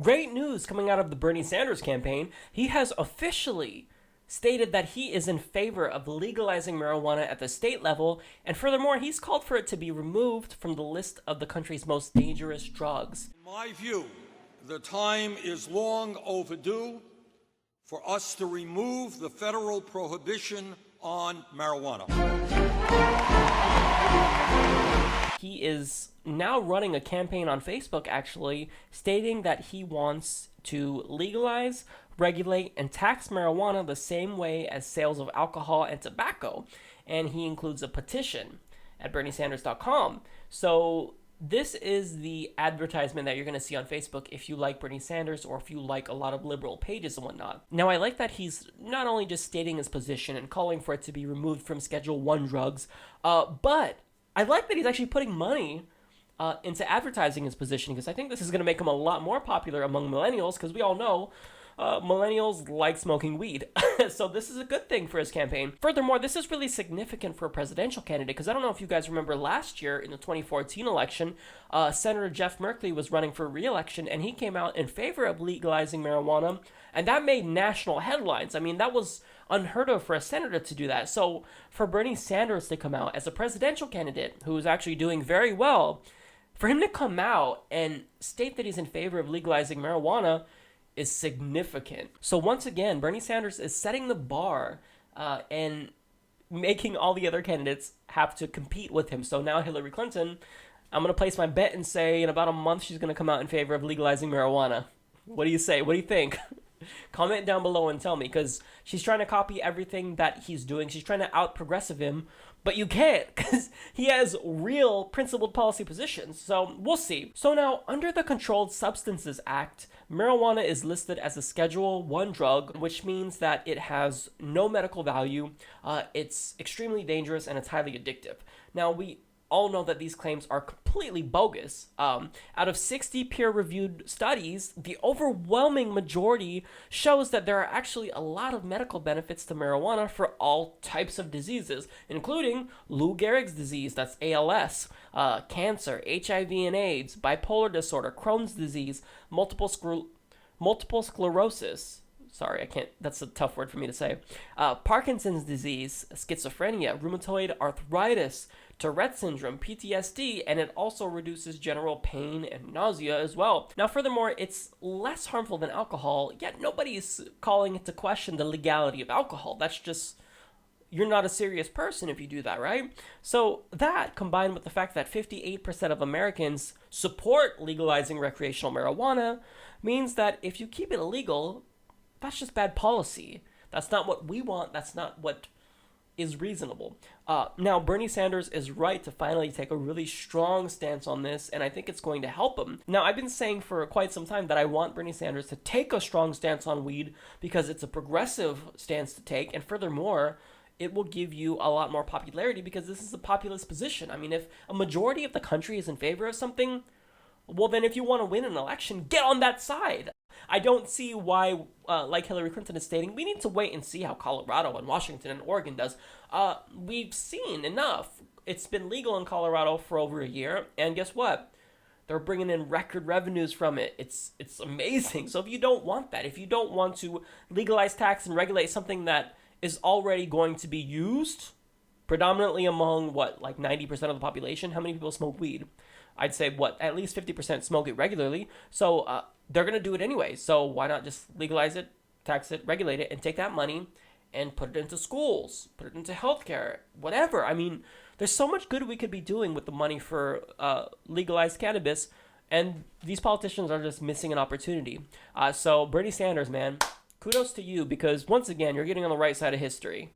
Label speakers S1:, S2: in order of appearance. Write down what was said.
S1: great news coming out of the Bernie Sanders campaign. He has officially stated that he is in favor of legalizing marijuana at the state level, and furthermore, he's called for it to be removed from the list of the country's most dangerous drugs.
S2: In my view, the time is long overdue for us to remove the federal prohibition on marijuana.
S1: He is now running a campaign on Facebook, actually, stating that he wants to legalize, regulate, and tax marijuana the same way as sales of alcohol and tobacco. And he includes a petition at berniesanders.com. So this is the advertisement that you're going to see on Facebook if you like Bernie Sanders or if you like a lot of liberal pages and whatnot. Now, I like that he's not only just stating his position and calling for it to be removed from Schedule 1 drugs, but I like that he's actually putting money into advertising his position, because I think this is going to make him a lot more popular among millennials, because we all know millennials like smoking weed. So this is a good thing for his campaign. Furthermore, this is really significant for a presidential candidate, because I don't know if you guys remember last year in the 2014 election, Senator Jeff Merkley was running for re-election, and he came out in favor of legalizing marijuana, and that made national headlines. I mean, that was unheard of for a senator to do that. So for Bernie Sanders to come out as a presidential candidate who is actually doing very well, for him to come out and state that he's in favor of legalizing marijuana is significant. So once again, Bernie Sanders is setting the bar and making all the other candidates have to compete with him. So now Hillary Clinton, I'm going to place my bet and say in about a month she's going to come out in favor of legalizing marijuana. What do you say? What do you think? Comment down below and tell me, because she's trying to copy everything that he's doing. She's trying to out-progressive him, but you can't, because he has real principled policy positions. So we'll see. So now, under the Controlled Substances Act, marijuana is listed as a Schedule 1 drug, which means that it has no medical value, it's extremely dangerous, and it's highly addictive. Now, we all know that these claims are completely bogus. Out of 60 peer-reviewed studies, the overwhelming majority shows that there are actually a lot of medical benefits to marijuana for all types of diseases, including Lou Gehrig's disease, that's ALS, cancer, HIV and AIDS, bipolar disorder, Crohn's disease, multiple sclerosis. Sorry, I can't, that's a tough word for me to say. Parkinson's disease, schizophrenia, rheumatoid arthritis, Tourette syndrome, PTSD, and it also reduces general pain and nausea as well. Now, furthermore, it's less harmful than alcohol, yet nobody's calling into question the legality of alcohol. That's just, you're not a serious person if you do that, right? So that, combined with the fact that 58% of Americans support legalizing recreational marijuana, means that if you keep it illegal, that's just bad policy. That's not what we want. That's not what is reasonable. Now, Bernie Sanders is right to finally take a really strong stance on this, and I think it's going to help him. Now, I've been saying for quite some time that I want Bernie Sanders to take a strong stance on weed because it's a progressive stance to take, and furthermore, it will give you a lot more popularity because this is a populist position. I mean, if a majority of the country is in favor of something, well, then if you want to win an election, get on that side. I don't see why, like Hillary Clinton is stating, we need to wait and see how Colorado and Washington and Oregon does. We've seen enough. It's been legal in Colorado for over a year, and guess what? They're bringing in record revenues from it. It's amazing. So if you don't want that, if you don't want to legalize, tax, and regulate something that is already going to be used predominantly among, like 90% of the population, how many people smoke weed? I'd say, at least 50% smoke it regularly. So they're going to do it anyway. So why not just legalize it, tax it, regulate it, and take that money and put it into schools, put it into healthcare, whatever. I mean, there's so much good we could be doing with the money for legalized cannabis, and these politicians are just missing an opportunity. So Bernie Sanders, man, kudos to you, because once again, you're getting on the right side of history.